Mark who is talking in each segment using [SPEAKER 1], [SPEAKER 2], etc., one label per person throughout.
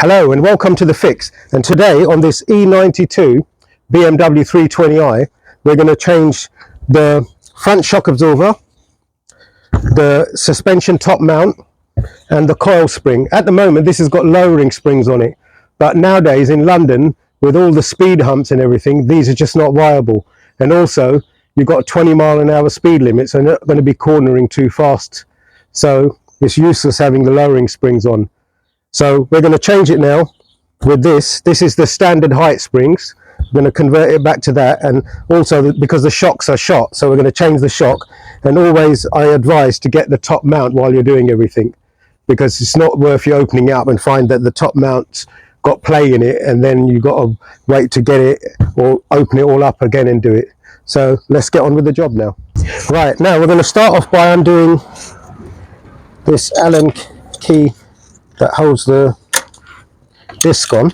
[SPEAKER 1] Hello and welcome to The Fix, and today on this E92 BMW 320i we're going to change the front shock absorber, the suspension top mount and the coil spring. At the moment this has got lowering springs on it, but nowadays in London with all the speed humps and everything, these are just not viable. And also you've got 20-mile-an-hour speed limits and not going to be cornering too fast, so it's useless having the lowering springs on. So we're going to change it now with this. This is the standard height springs. We're going to convert it back to that, and also because the shocks are shot, so we're going to change the shock. And always I advise to get the top mount while you're doing everything, because it's not worth you opening it up and find that the top mount's got play in it and then you've got to wait to get it or open it all up again and do it. So let's get on with the job now. Right, now we're going to start off by undoing this Allen key that holds the disc on.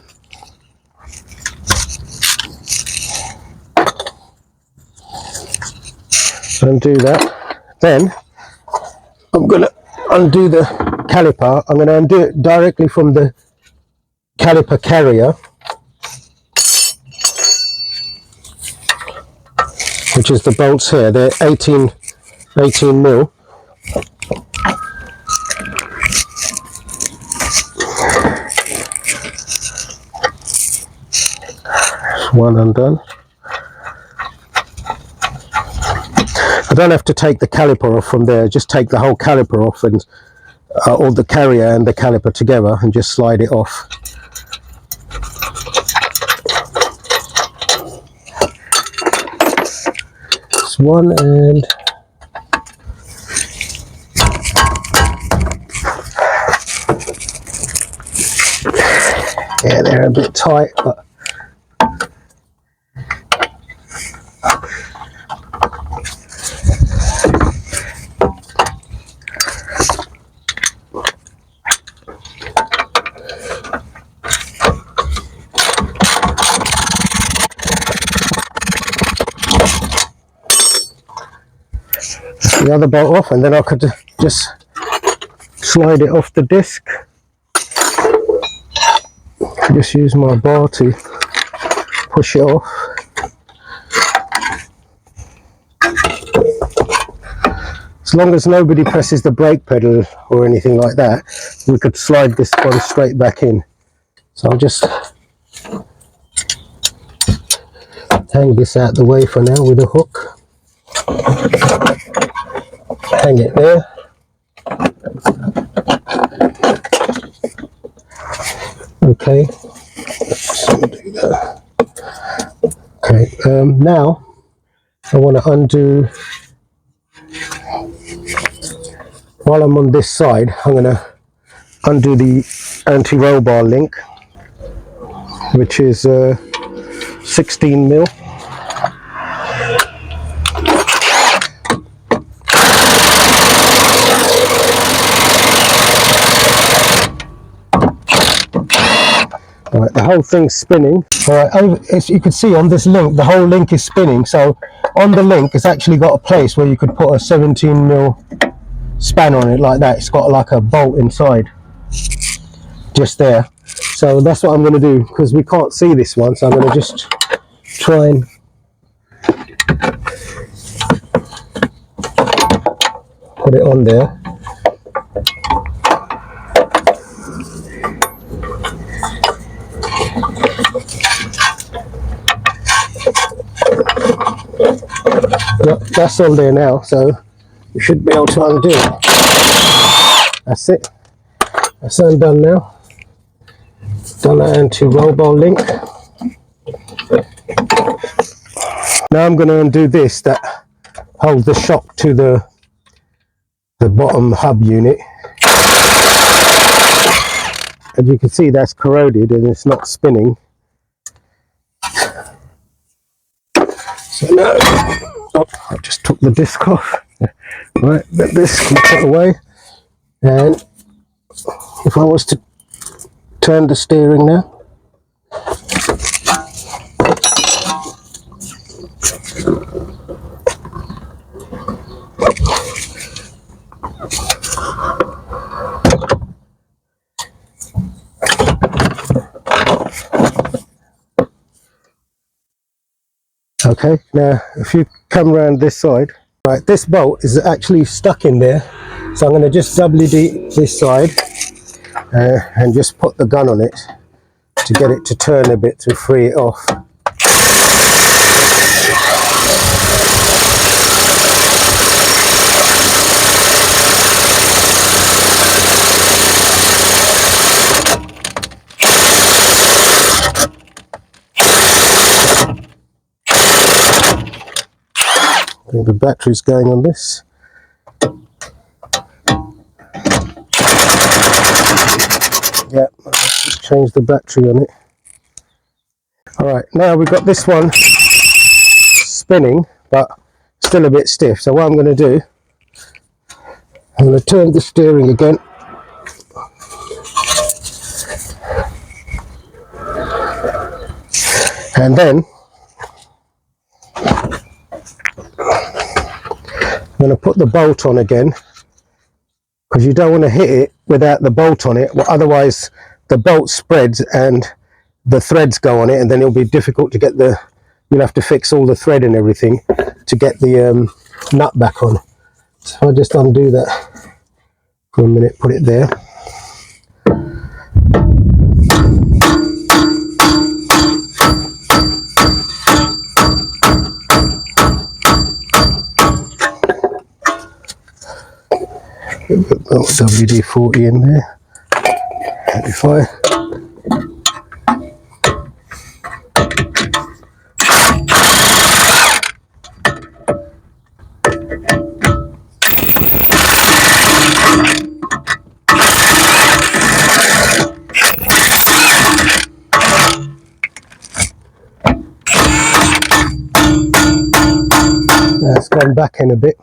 [SPEAKER 1] Undo that. Then I'm going to undo the caliper. I'm going to undo it directly from the caliper carrier, which is the bolts here. They're 18 mil. One undone. I don't have to take the caliper off from there, just take the whole caliper off and all the carrier and the caliper together and just slide it off. This one, and yeah, they're a bit tight, but the other bolt off, and then I could just slide it off the disc. Just use my bar to push it off. As long as nobody presses the brake pedal or anything like that, we could slide this one straight back in. So I'll just hang this out the way for now with a hook. Hang it there. Okay, so do that. Okay, now I want to undo, while I'm on this side, I'm going to undo the anti-roll bar link, which is 16 mil. Alright, the whole thing's spinning. Alright, as you can see on this link, the whole link is spinning. So on the link, it's actually got a place where you could put a 17 mil span on it like that. It's got like a bolt inside, just there. So that's what I'm going to do, because we can't see this one. So I'm going to just try and put it on there. Yep, that's on there now, so you should be able to undo it. That's it. That's undone now. Done that anti-roll bar link. Now I'm going to undo this that holds the shock to the bottom hub unit. And you can see that's corroded and it's not spinning. So now, oh, I just took the disc off. Right, that disc can put away. And if I was to turn the steering now, Okay, now if you come around this side, right, this bolt is actually stuck in there, so I'm going to just WD this side and just put the gun on it to get it to turn a bit to free it off. I think the battery's going on this. Yeah, change the battery on it. Alright, now we've got this one spinning, but still a bit stiff. So what I'm going to do, I'm going to turn the steering again. And then I'm going to put the bolt on again, because you don't want to hit it without the bolt on it. Well, otherwise the bolt spreads and the threads go on it, and then it'll be difficult to get the, you'll have to fix all the thread and everything to get the nut back on. So I'll just undo that for a minute, put it there. Put WD-40 in there. Amplify. It's gone back in a bit.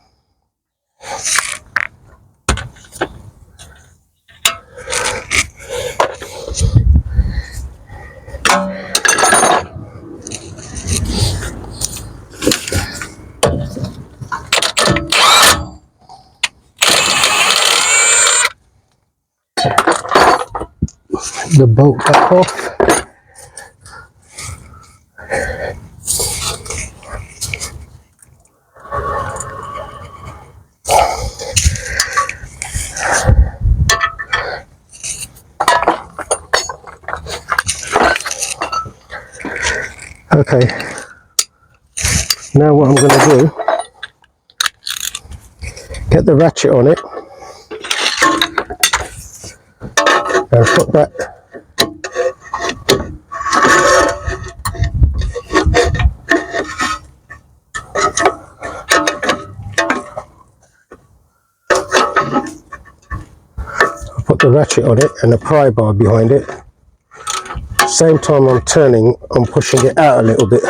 [SPEAKER 1] The bolt back off. Okay, now what I'm going to do, get the ratchet on it and put that on it and a pry bar behind it. Same time I'm turning, I'm pushing it out a little bit.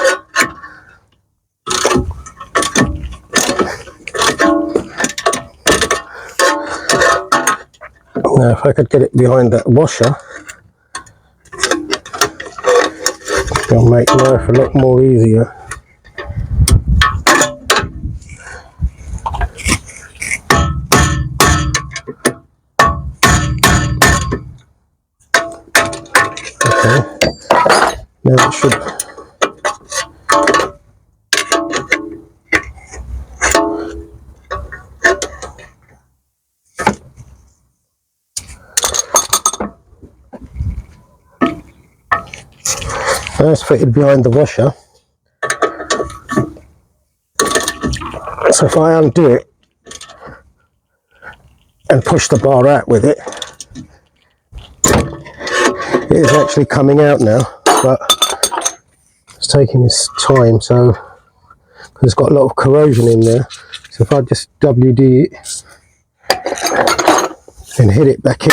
[SPEAKER 1] Now if I could get it behind that washer, it'll make life a lot more easier. Now it should. Now it's fitted behind the washer. So if I undo it and push the bar out with it, it is actually coming out now, but it's taking its time, so because it's got a lot of corrosion in there. So if I just WD it and hit it back in,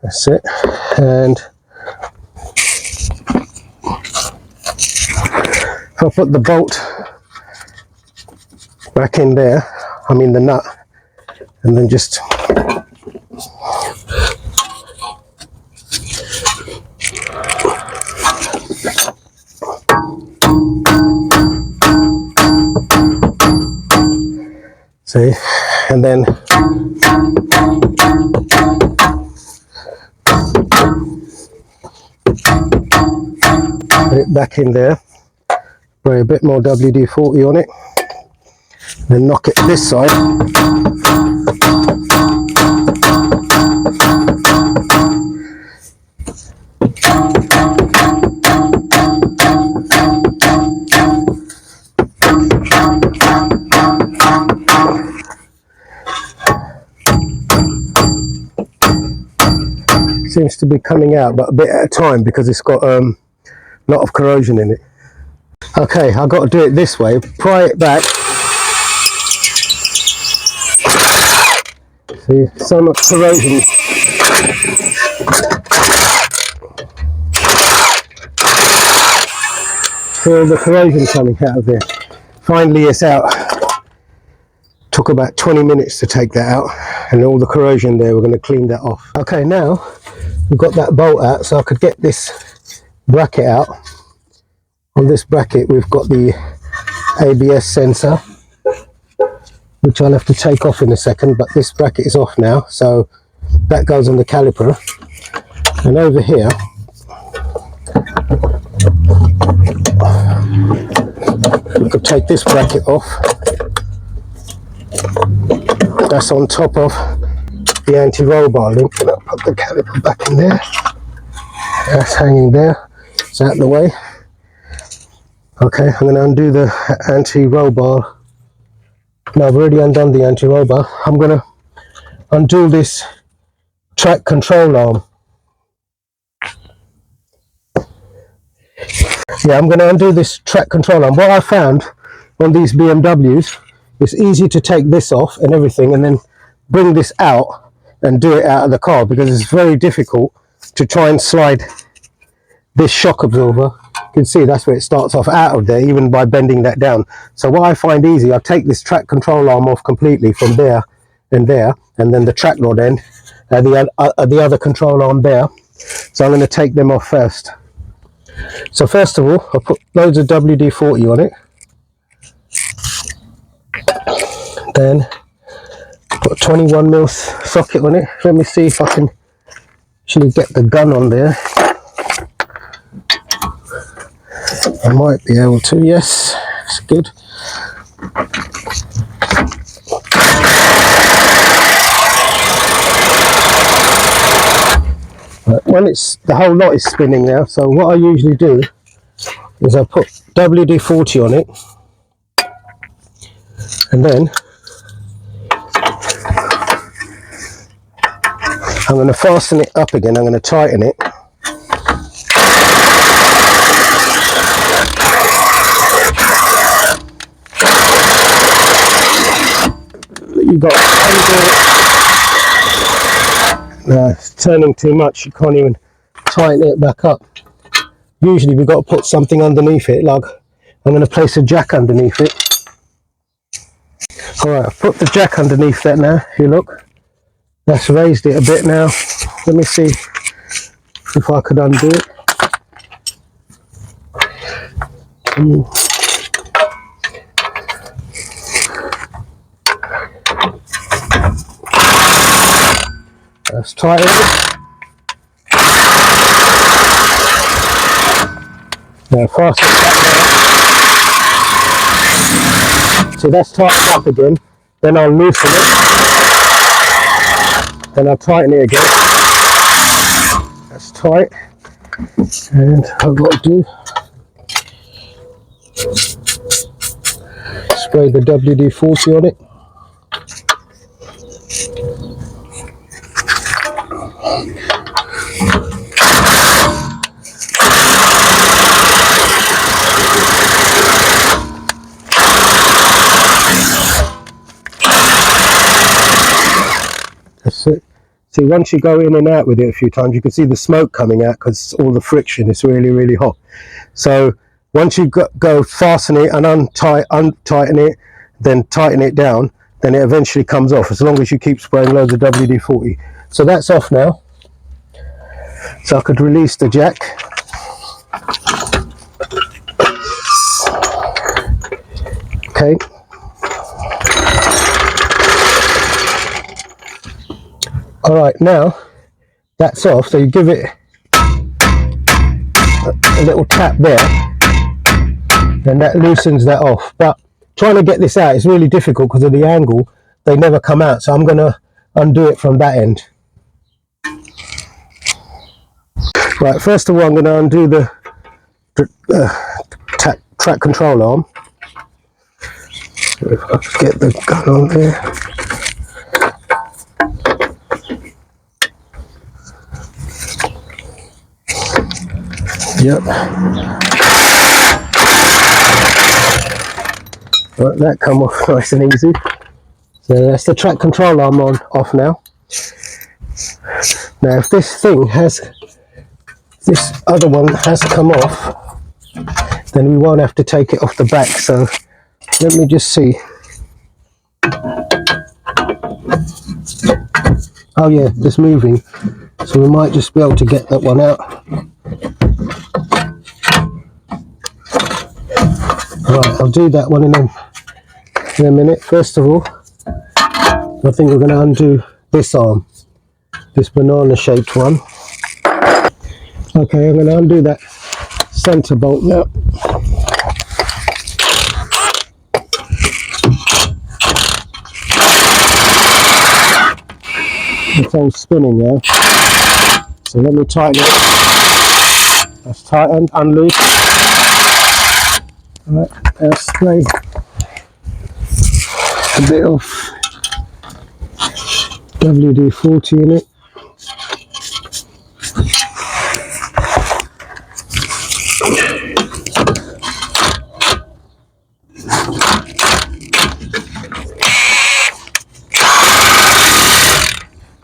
[SPEAKER 1] that's it. And if I put the bolt back in there, I mean the nut, and then just see, and then it back in there, spray a bit more WD-40 on it, then knock it this side. Seems to be coming out, but a bit at a time because it's got a lot of corrosion in it. Okay, I've got to do it this way. Pry it back. See, so much corrosion. Feel the corrosion coming out of there. Finally, it's out. Took about 20 minutes to take that out, and all the corrosion there, we're going to clean that off. Okay, now we've got that bolt out, so I could get this bracket out. On this bracket we've got the ABS sensor, which I'll have to take off in a second, but this bracket is off now, so that goes on the caliper. And over here we could take this bracket off. That's on top of the anti-roll bar link, and I'll put the caliper back in there. That's hanging there, it's out of the way. Okay, I'm going to undo the anti-roll bar. No, I've already undone the anti-roll bar. I'm going to undo this track control arm. Yeah, I'm going to undo this track control arm. What I found on these BMWs, it's easy to take this off and everything and then bring this out and do it out of the car, because it's very difficult to try and slide this shock absorber. You can see that's where it starts off out of there, even by bending that down. So what I find easy, I take this track control arm off completely from there and there, and then the track rod end, the other control arm there. So I'm going to take them off first. So first of all, I'll put loads of WD-40 on it. Then put a 21mm socket on it. Let me see if I can actually get the gun on there. I might be able to, yes, it's good. When it's, the whole lot is spinning now, so what I usually do is I put WD-40 on it, and then I'm going to fasten it up again. I'm going to tighten it. You've got no, it's turning too much. You can't even tighten it back up. Usually we've got to put something underneath it, like I'm going to place a jack underneath it. Alright, I've put the jack underneath that now. If you look, that's raised it a bit now. Let me see if I could undo it. Let's tighten it. Now fasten it back now. So that's tightened up again. Then I'll loosen it. Then I'll tighten it again. That's tight. And I've got to do spray the WD-40 on it. That's it. See, once you go in and out with it a few times, you can see the smoke coming out because all the friction is really, really hot. So once you go fasten it and untighten it, then tighten it down, then it eventually comes off, as long as you keep spraying loads of WD-40. So that's off now. So I could release the jack. Okay. All right, now that's off. So you give it a little tap there, and that loosens that off. But trying to get this out is really difficult because of the angle. They never come out, so I'm going to undo it from that end. Right, first of all I'm going to undo the track control arm. If I could get the gun on there. Yep. Right, that come off nice and easy. So that's the track control arm off now. Now if this other one has come off, then we won't have to take it off the back. So let me just see. Oh yeah, it's moving. So we might just be able to get that one out. Right, I'll do that one in a minute. First of all, I think we're going to undo this arm, this banana shaped one. Okay, I'm going to undo that center bolt now. It's all spinning now, so let me tighten it. That's tightened, unloose. Right, I'll spray a bit of WD-40 in it.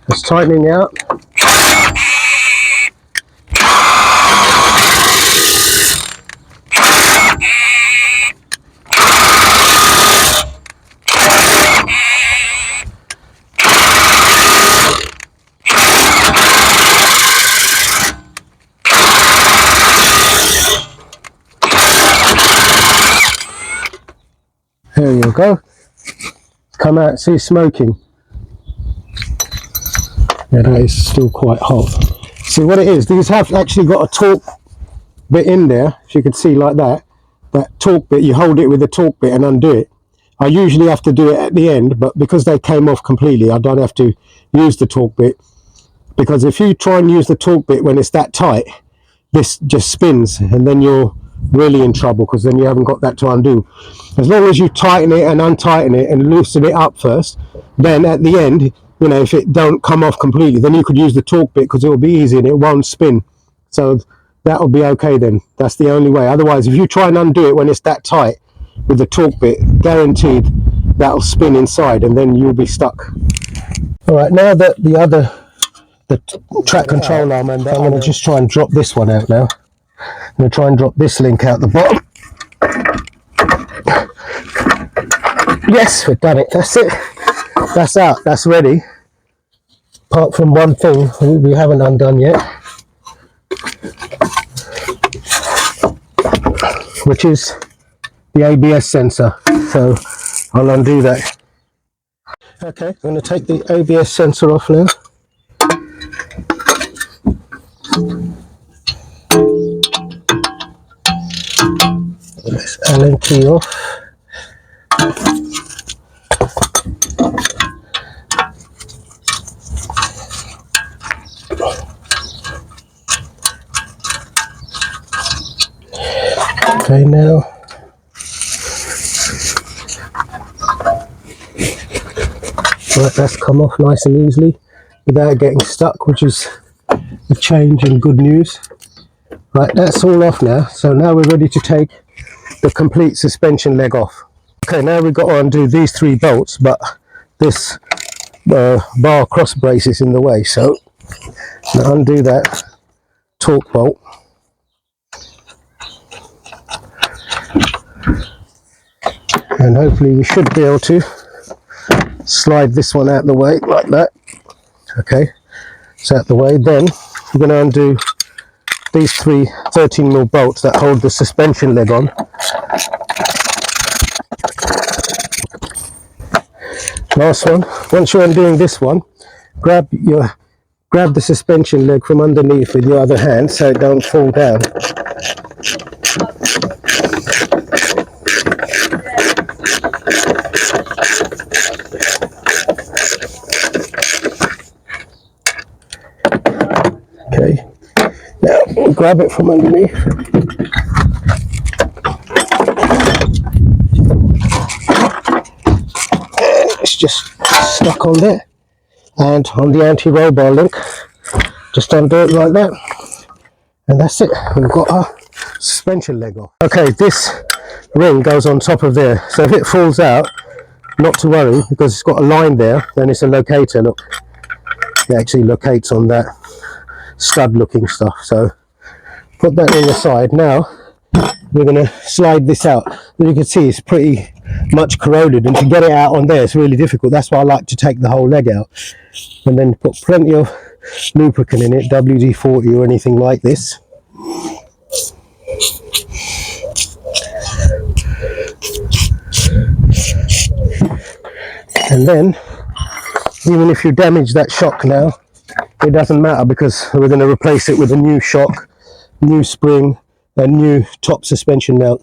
[SPEAKER 1] It's tightening out. There you go. Come out, see smoking. Yeah, that is still quite hot. See what it is, these have actually got a torque bit in there, if you can see like that. That torque bit, you hold it with the torque bit and undo it. I usually have to do it at the end, but because they came off completely, I don't have to use the torque bit. Because if you try and use the torque bit when it's that tight, this just spins, and then you're really in trouble, because then you haven't got that to undo. As long as you tighten it and untighten it and loosen it up first, then at the end, you know, if it don't come off completely, then you could use the torque bit because it will be easy and it won't spin. So that will be okay then. That's the only way. Otherwise, if you try and undo it when it's that tight with the torque bit, guaranteed that'll spin inside and then you'll be stuck. All right, now that the track control arm, and I'm going to just try and drop this one out now. I'm going to try and drop this link out the bottom. Yes, we've done it. That's it. That's out. That's ready. Apart from one thing we haven't undone yet, which is the ABS sensor. So I'll undo that. Okay, I'm going to take the ABS sensor off now. This Allen key off. Okay, now right, that's come off nice and easily without getting stuck, which is a change and good news. Right, that's all off now, so now we're ready to take the complete suspension leg off. Okay, now we've got to undo these three bolts, but this bar cross brace is in the way, so I'll undo that torque bolt. And hopefully we should be able to slide this one out the way like that. Okay, it's out the way. Then we're going to undo these three 13mm bolts that hold the suspension leg on. Last one. Once you're undoing this one, grab your grab the suspension leg from underneath with your other hand so it don't fall down. Okay, now we'll grab it from underneath. And it's just stuck on there. And on the anti-roll bar link, just undo it like that. And that's it, we've got our suspension leg off. Okay, this ring goes on top of there. So if it falls out, not to worry, because it's got a line there, then it's a locator. Look, it actually locates on that stud looking stuff. So put that on the side. Now we're going to slide this out. As you can see, it's pretty much corroded, and to get it out on there it's really difficult. That's why I like to take the whole leg out and then put plenty of lubricant in it, WD-40 or anything like this. And then even if you damage that shock now, it doesn't matter, because we're going to replace it with a new shock, new spring and new top suspension mount.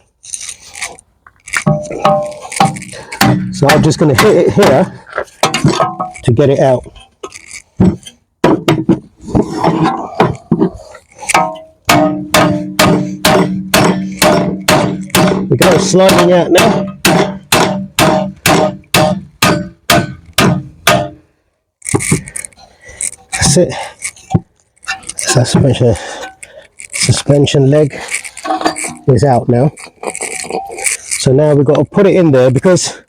[SPEAKER 1] So I'm just going to hit it here to get it out. We go, sliding out now. That's it. Suspension leg is out now. So now we've got to put it in there, because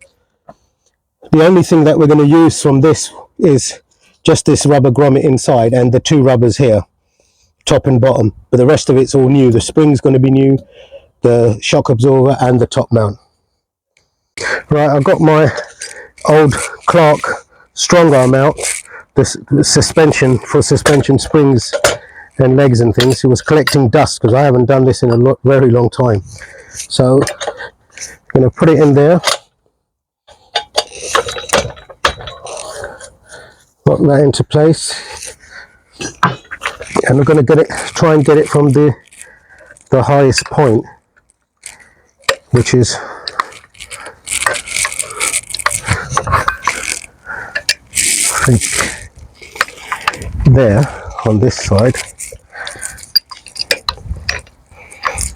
[SPEAKER 1] the only thing that we're going to use from this is just this rubber grommet inside and the two rubbers here, top and bottom. But the rest of it's all new. The spring's going to be new, the shock absorber and the top mount. Right, I've got my old Clark strong arm out, the suspension for suspension springs and legs and things. It was collecting dust because I haven't done this in a very long time. So I'm going to put it in there, lock that into place, and we're going to get it, try and get it from the highest point, which is I think there on this side.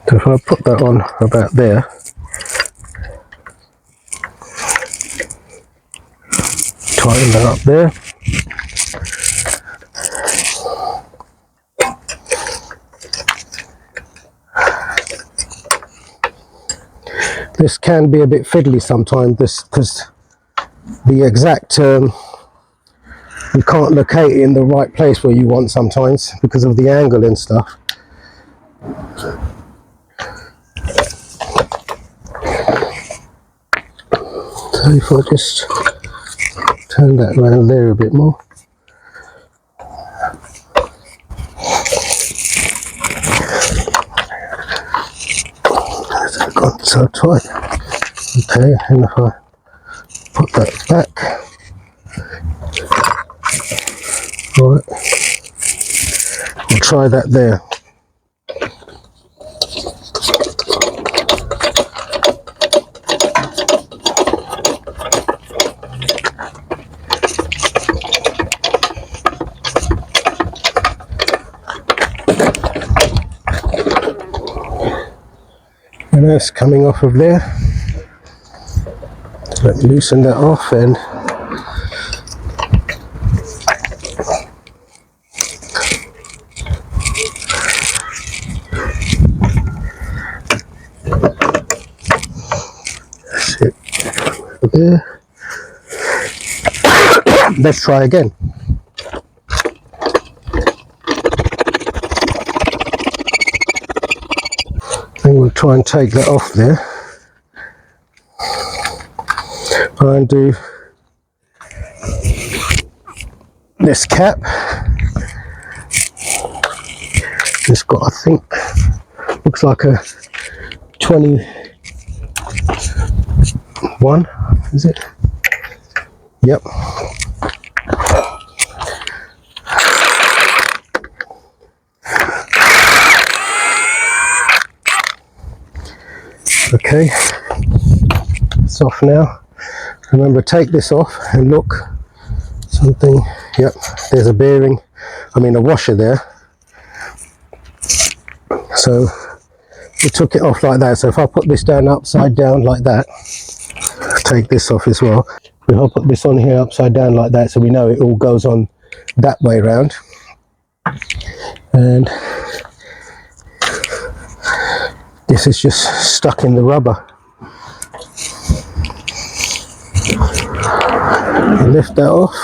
[SPEAKER 1] So if I put that on about there, tighten that up there. This can be a bit fiddly sometimes, because the exact you can't locate it in the right place where you want sometimes because of the angle and stuff. So if I just turn that around there a bit more. That's gone so tight. Okay, and if I put that back. Alright, we'll try that there. And that's coming off of there. Let me loosen that off and that's it. There. Let's try again. And we'll try and take that off there. And do this cap. It's got, I think, looks like a 21, is it? Yep. Okay, it's off now. Remember, take this off and look, something, yep, there's a bearing, I mean a washer there. So we took it off like that. So if I put this down upside down like that, take this off as well. If I put this on here upside down like that, so we know it all goes on that way round. And this is just stuck in the rubber. Lift that off.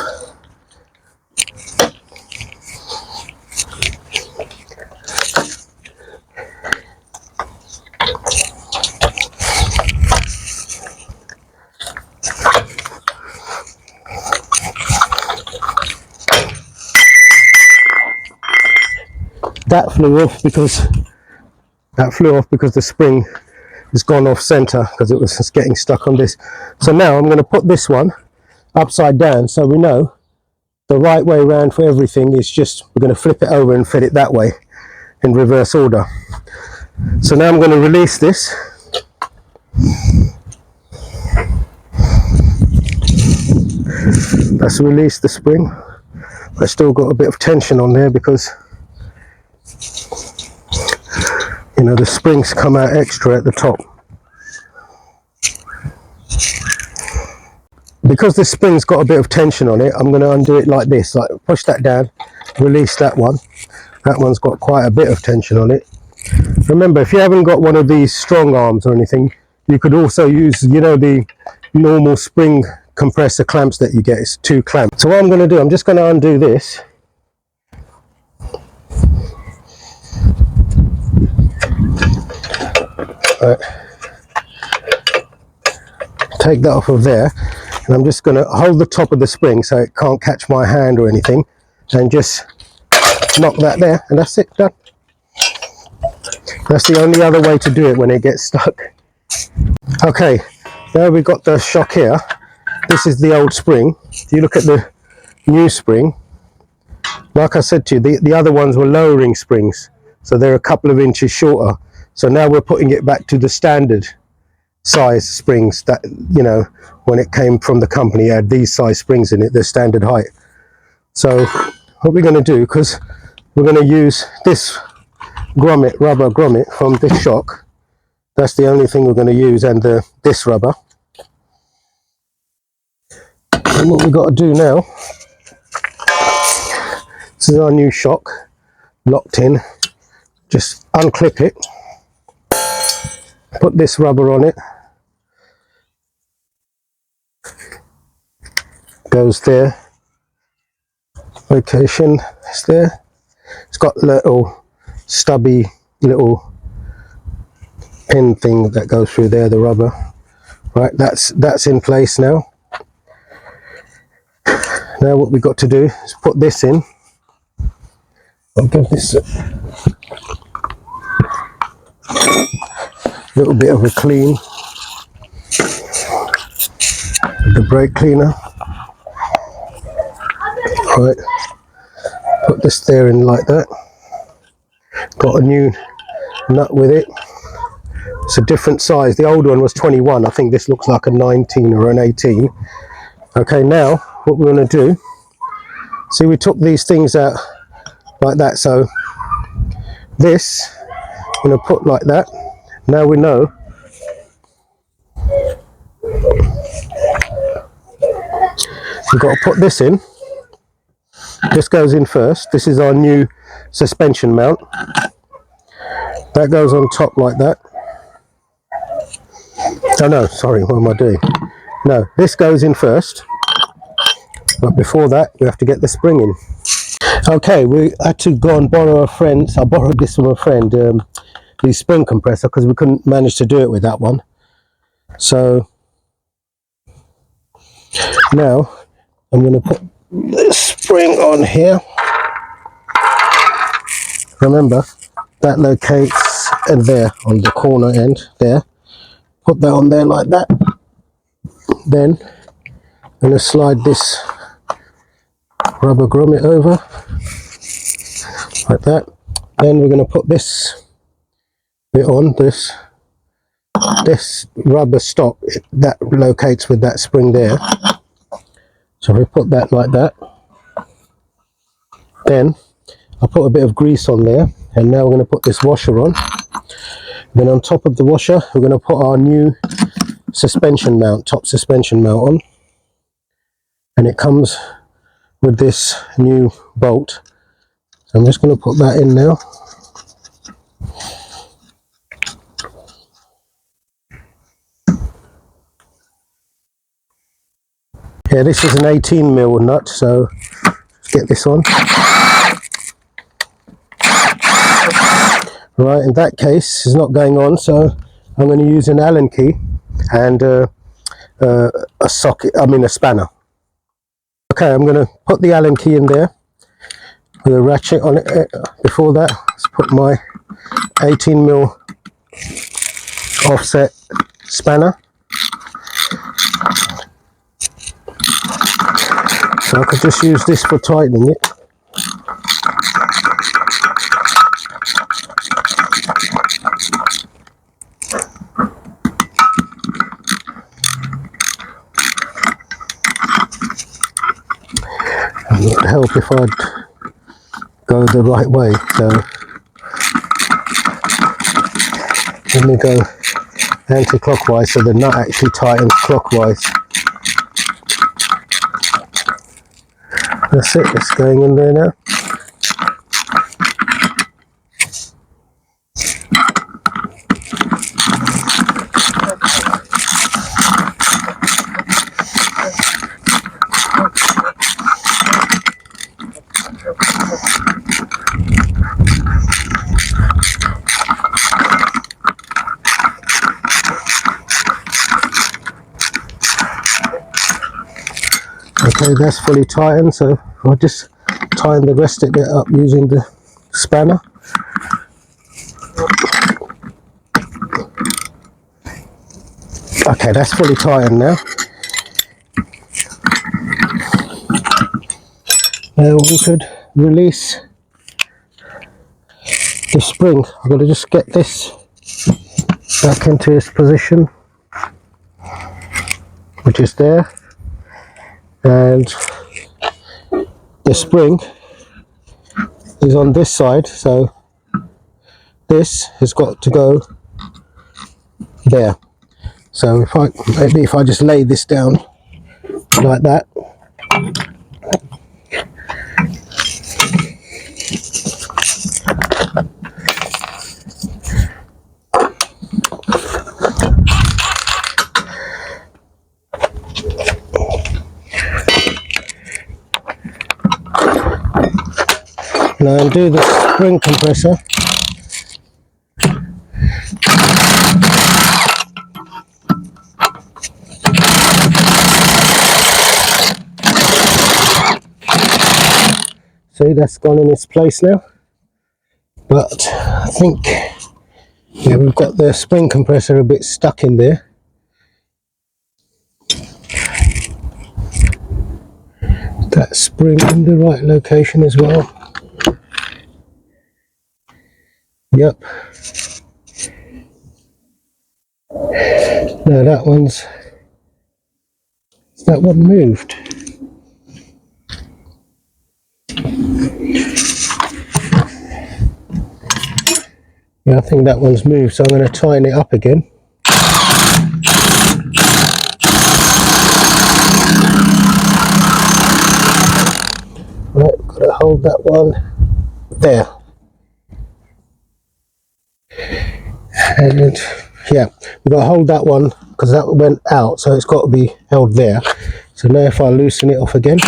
[SPEAKER 1] That flew off because the spring has gone off center because it was just getting stuck on this. So now I'm going to put this one upside down, so we know the right way around for everything is just, we're going to flip it over and fit it that way in reverse order. So now I'm going to release this. That's released the spring. I still got a bit of tension on there because, you know, the springs come out extra at the top. Because this spring's got a bit of tension on it, I'm going to undo it like this, like push that down, release that one. That one's got quite a bit of tension on it. Remember, if you haven't got one of these strong arms or anything, you could also use, you know, the normal spring compressor clamps that you get. It's 2 clamps. So what I'm going to do, I'm just going to undo this. Right. Take that off of there, and I'm just going to hold the top of the spring so it can't catch my hand or anything, and just knock that there, and that's it, done. That's the only other way to do it when it gets stuck. Okay, now we've got the shock here. This is the old spring. If you look at the new spring, like I said to you, the other ones were lowering springs, so they're a couple of inches shorter. So now we're putting it back to the standard size springs that, you know, when it came from the company, it had these size springs in it, the standard height. So what we're going to do, because we're going to use this grommet, rubber grommet from this shock, that's the only thing we're going to use, and this rubber. And what we've got to do now, this is our new shock, locked in, just unclip it, put this rubber on it, goes there, location is there. It's got little stubby little pin thing that goes through there, the rubber. Right, that's in place now. Now what we've got to do is put this in. I'll give this a little bit of a clean with the brake cleaner. Right, put this there in like that. Got a new nut with it. It's a different size. The old one was 21. I think this looks like a 19 or an 18. Okay, now what we're going to do, see, we took these things out like that, so this I'm going to put like that. Now we know we've got to put this in. This goes in first. This is our new suspension mount. That goes on top like that. Oh no, sorry, what am I doing? No, this goes in first. But before that, we have to get the spring in. Okay, we had to go and borrow a friend's. I borrowed this from a friend, the spring compressor, because we couldn't manage to do it with that one. So now I'm going to put this spring on here. Remember, that locates in there on the corner end there. Put that on there like that. Then I'm going to slide this rubber grommet over like that. Then we're going to put this bit on, this this rubber stop that locates with that spring there. So we put that like that. Then I put a bit of grease on there, and now we're going to put this washer on. Then on top of the washer, we're going to put our new suspension mount, top suspension mount on, and it comes with this new bolt. So I'm just going to put that in now. Yeah, this is an 18mm nut, so let's get this on. Right, in that case, it's not going on, so I'm going to use an Allen key and a socket, a spanner. Okay, I'm going to put the Allen key in there with a ratchet on it. Before that, let's put my 18mm offset spanner. So I could just use this for tightening it. And it would help if I'd go the right way. So let me go anti-clockwise so the nut actually tightens clockwise. That's it, it's going in there now. Okay, that's fully tightened, so I'll just tighten the rest of it up using the spanner. Okay, that's fully tightened now. Now we could release the spring. I'm going to just get this back into its position, which is there. And the spring is on this side, so this has got to go there. So if I just lay this down like that, now undo the spring compressor. See, that's gone in its place now. But I think, yeah, we've got the spring compressor a bit stuck in there. That spring in the right location as well. Yep. No, that one moved. Yeah, I think that one's moved, so I'm going to tighten it up again. Right, got to hold that one there. And yeah, we've got to hold that one because that went out, so it's got to be held there. So now if I loosen it off again,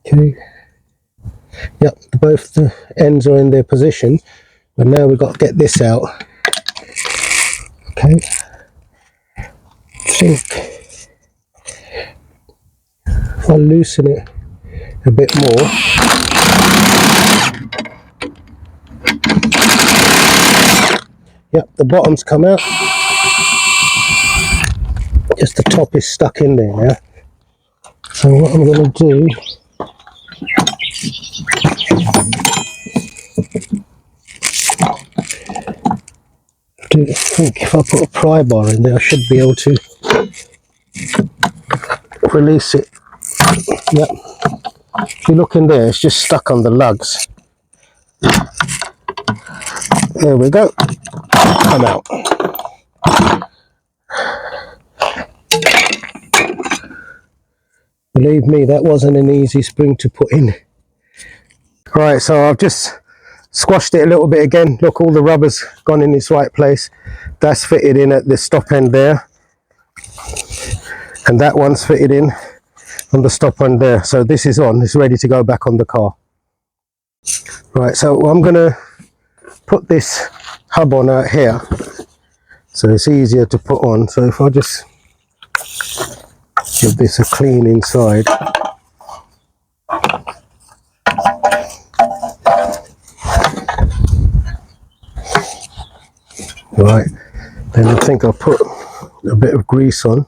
[SPEAKER 1] okay, yep, both the ends are in their position, but now we've got to get this out. Okay, I think if I loosen it a bit more, yep, the bottom's come out, just the top is stuck in there now. So what I'm going to do, I think if I put a pry bar in there, I should be able to release it. Yep. If you look in there, it's just stuck on the lugs. There we go. Come out. Believe me, that wasn't an easy spring to put in. Right, so I've just squashed it a little bit again. Look, all the rubber's gone in its right place. That's fitted in at the stop end there. And that one's fitted in on the stop end there. So this is on, it's ready to go back on the car. Right, so I'm gonna put this hub on out here. So it's easier to put on. So if I just give this a clean inside. Right, then I think I'll put a bit of grease on.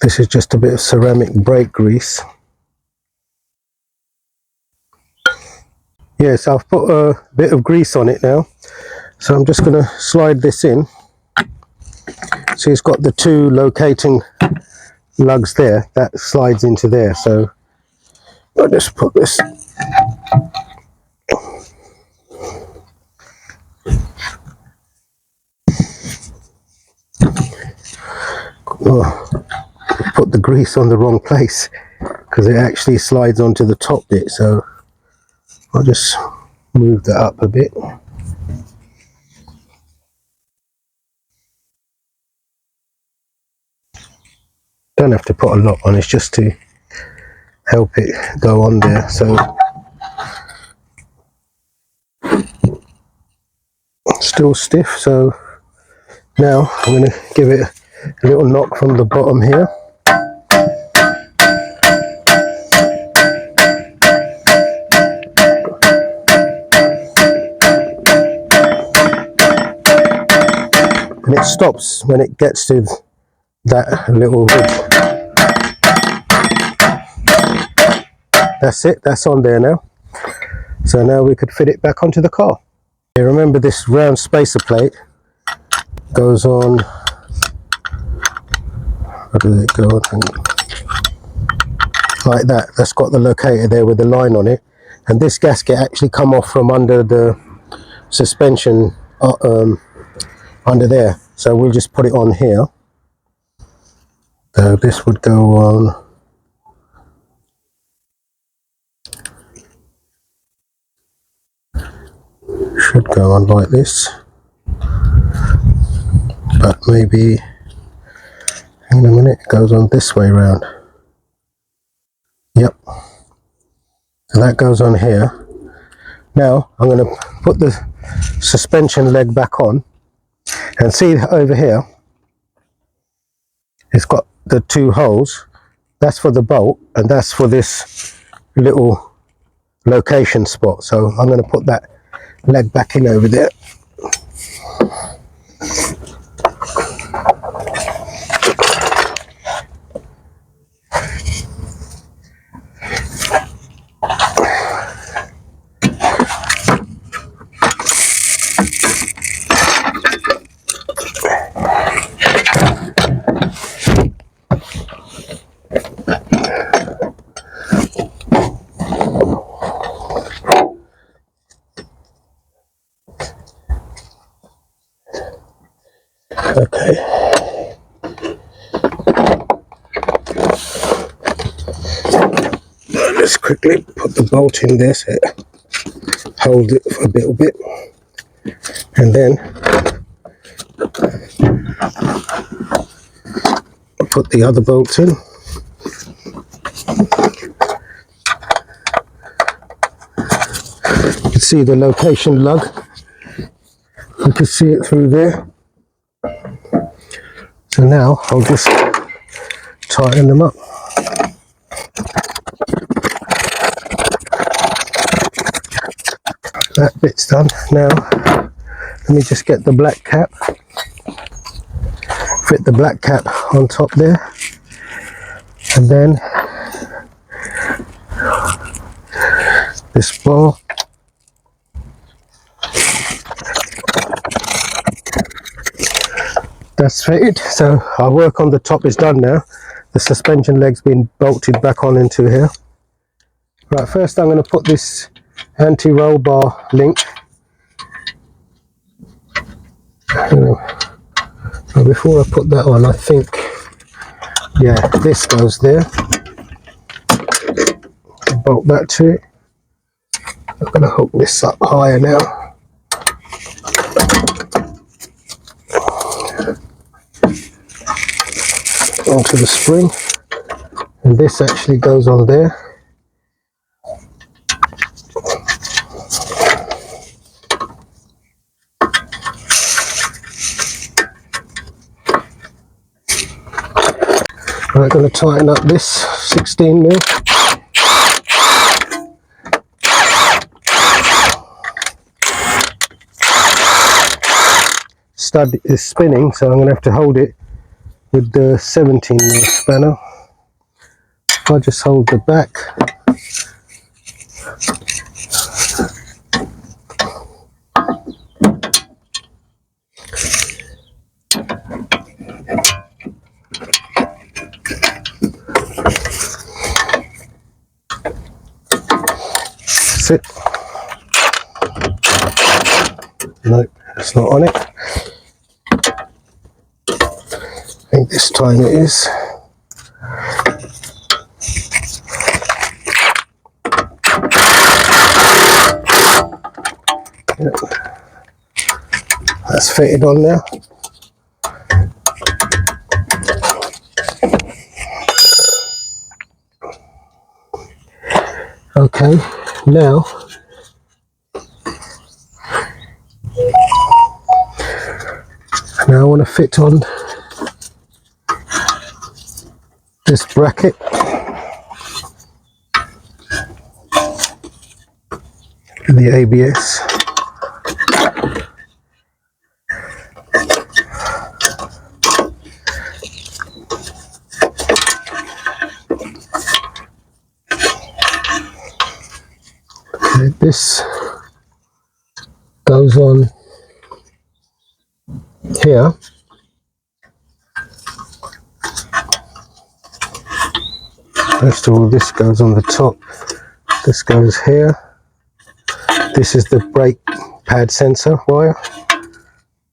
[SPEAKER 1] This is just a bit of ceramic brake grease. Yes, I've put a bit of grease on it now. So I'm just going to slide this in. See, it's got the two locating lugs there. That slides into there. So I'll just put this. Oh, put the grease on the wrong place because it actually slides onto the top bit. So I'll just move that up a bit. Don't have to put a lot on, it's just to help it go on there. So still stiff, so now I'm going to give it a little knock from the bottom here. And it stops when it gets to that little ridge. That's it, that's on there now. So now we could fit it back onto the car. Okay, remember this round spacer plate goes on, how does it go on? Like that. That's got the locator there with the line on it. And this gasket actually come off from under the suspension, under there. So we'll just put it on here. So this would go on. Should go on like this. But maybe, hang on a minute, it goes on this way round. Yep. So that goes on here. Now I'm going to put the suspension leg back on and see over here. It's got the two holes. That's for the bolt and that's for this little location spot. So I'm going to put that leg back in over there. Okay. Let's quickly put the bolt in there, so hold it for a little bit, and then put the other bolt in. You can see the location lug. You can see it through there. So now I'll just tighten them up. That bit's done. Now let me just get the black cap. fit the black cap on top there, and then this bar. That's fitted, so our work on the top is done now. The suspension leg's been bolted back on into here. Right, first I'm going to put this anti-roll bar link. Now before I put that on, I think, yeah, this goes there. Bolt that to it. I'm going to hook this up higher now. Onto the spring, and this actually goes on there. I'm going to tighten up this 16 mil. Stud is spinning, so I'm going to have to hold it with the 17 mil spanner. If I just hold the back, that's it. Nope, it's not on it. I think this time it is. Yep. That's fitted on now. Okay, now I want to fit on this bracket. The ABS. This goes on here. First of all, this goes on the top. This goes here. This is the brake pad sensor wire.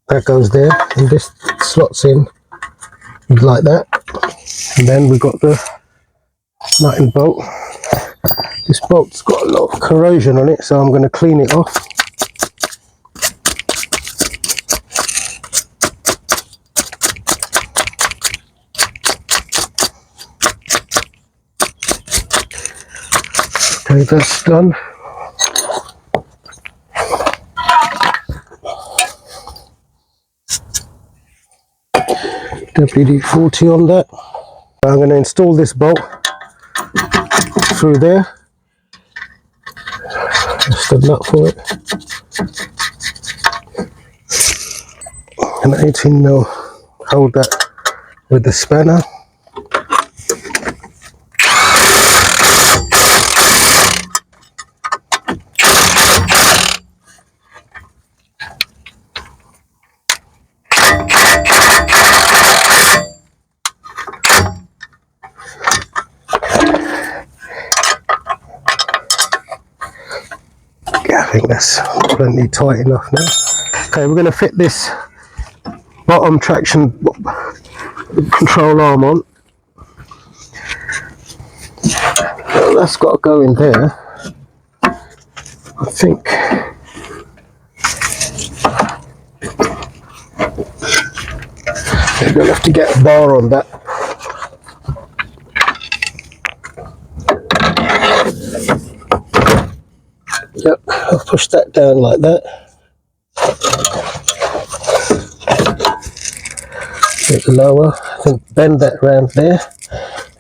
[SPEAKER 1] That goes there, and this slots in like that. And then we've got the nut and bolt. This bolt's got a lot of corrosion on it, so I'm going to clean it off. Okay, that's done. WD-40 on that. I'm going to install this bolt through there. Just a nut for it. An 18 mil. Hold that with the spanner. I think that's plenty tight enough now. Okay, we're going to fit this bottom traction control arm on. Well, that's got to go in there, I think. We're going to have to get a bar on that. Yep, I'll push that down like that. A bit lower, I think bend that round there,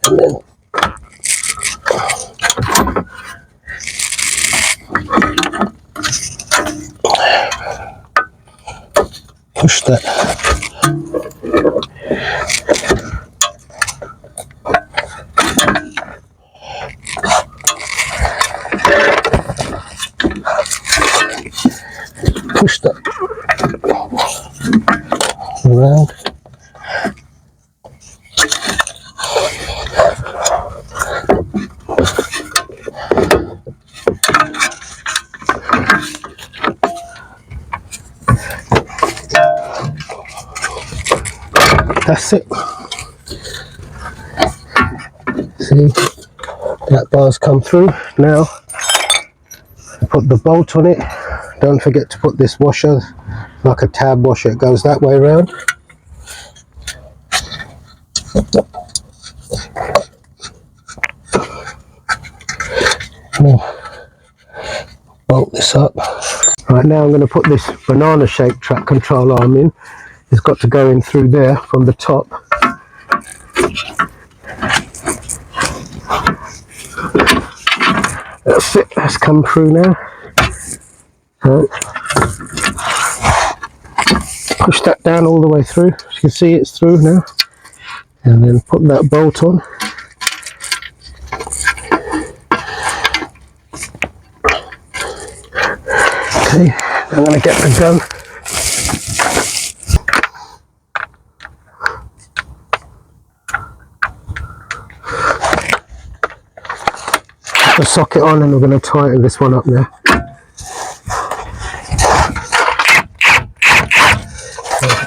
[SPEAKER 1] and then push that around. That's it. See, that bar's come through. Now put the bolt on it. Don't forget to put this washer, like a tab washer, it goes that way around. Now, bolt this up. Right, now I'm going to put this banana shaped track control arm in. It's got to go in through there from the top. That's it, that's come through now. So, push that down all the way through. As you can see, it's through now. And then put that bolt on. Okay, I'm going to get the gun. Put the socket on, and we're going to tighten this one up now.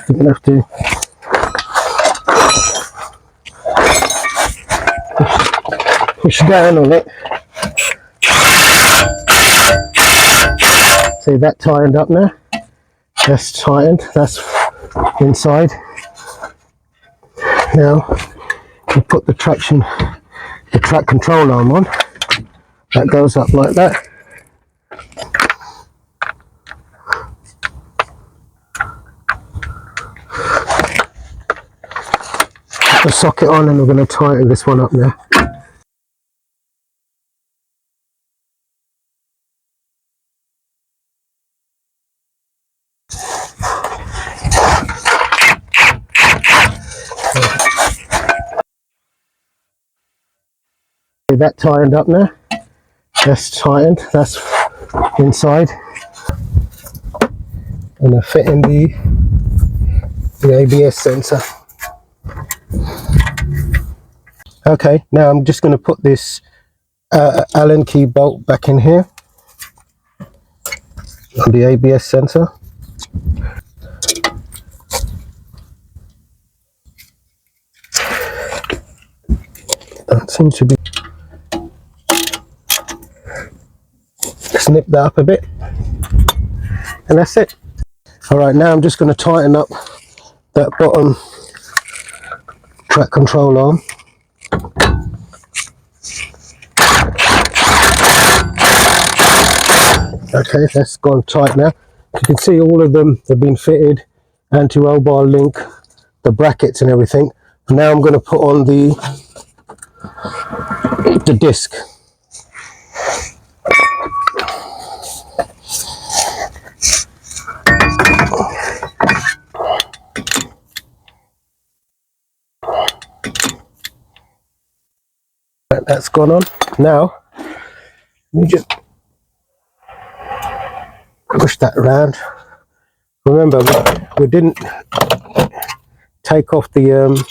[SPEAKER 1] You're going to have to push down on it. See that tightened up now? That's tightened, that's inside. Now we put the track control arm on. That goes up like that. Put the socket on, and we're going to tighten this one up now. That tightened up now. That's tightened, that's inside. And I fit in the ABS sensor. Okay, now I'm just going to put this Allen key bolt back in here on the ABS sensor. That seems to be. Snip that up a bit, and that's it. All right, now I'm just going to tighten up that bottom track control arm. Okay, that's gone tight now. You can see all of them have been fitted, anti-roll bar link, the brackets and everything. Now I'm going to put on the disc. That's gone on. Now you just push that around. Remember, we didn't take off the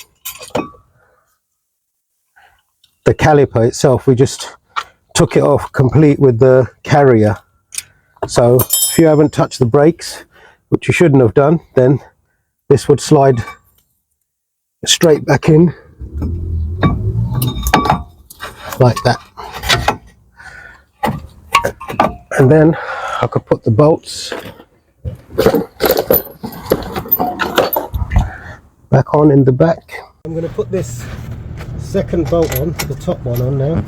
[SPEAKER 1] caliper itself. We just took it off complete with the carrier. So if you haven't touched the brakes, which you shouldn't have done, then this would slide straight back in like that. And then I could put the bolts back on in the back. I'm going to put this second bolt on, the top one on now.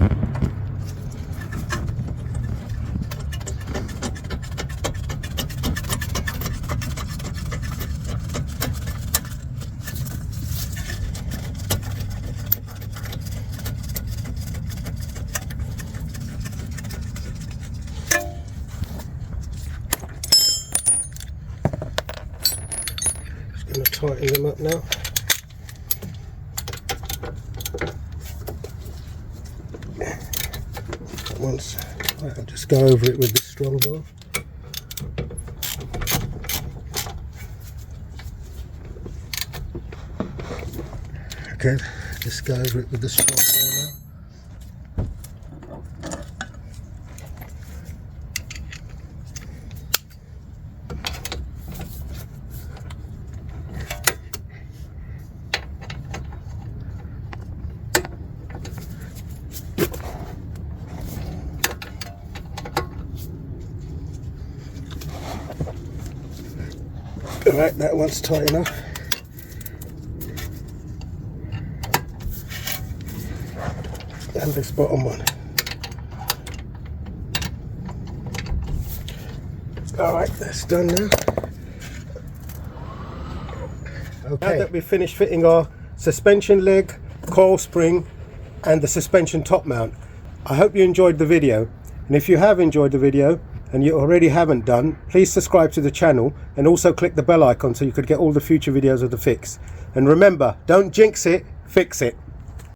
[SPEAKER 1] Going to tighten them up now. Once I'll just go over it with the strong bar. good. Just go over it with the strong now. Alright, that one's tight enough. And this bottom one. Alright, that's done now. Okay. Now that we've finished fitting our suspension leg, coil spring and the suspension top mount, I hope you enjoyed the video. And if you have enjoyed the video and you already haven't done, please subscribe to the channel and also click the bell icon so you could get all the future videos of the fix. And remember, don't jinx it, fix it.